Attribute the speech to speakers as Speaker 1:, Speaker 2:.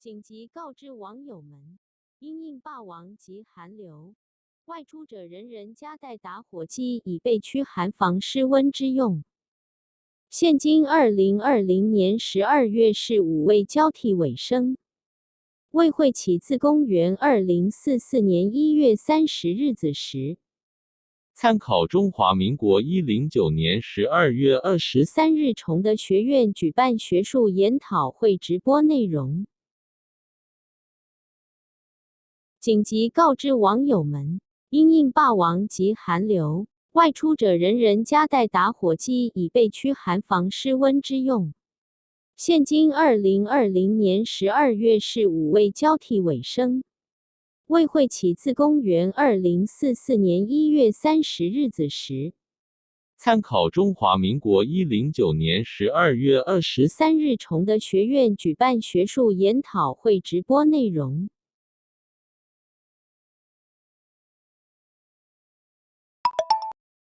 Speaker 1: 紧急告知网友们，因应霸王级寒流，外出者人人夹带打火机以备驱寒防湿温之用。现今2020年12月是5位交替尾声，未会起自公元2044年1月30日子时，
Speaker 2: 参考中华民国109年12月
Speaker 1: 23日崇德学院举办学术研讨会直播内容。紧急告知网友们，因应霸王级寒流，外出者人人夹带打火机以备驱寒防湿温之用。现今2020年12月是5位交替尾声，未会起自公元2044年1月30日子时，
Speaker 2: 参考中华民国109年12月23
Speaker 1: 日崇德学院举办学术研讨会直播内容。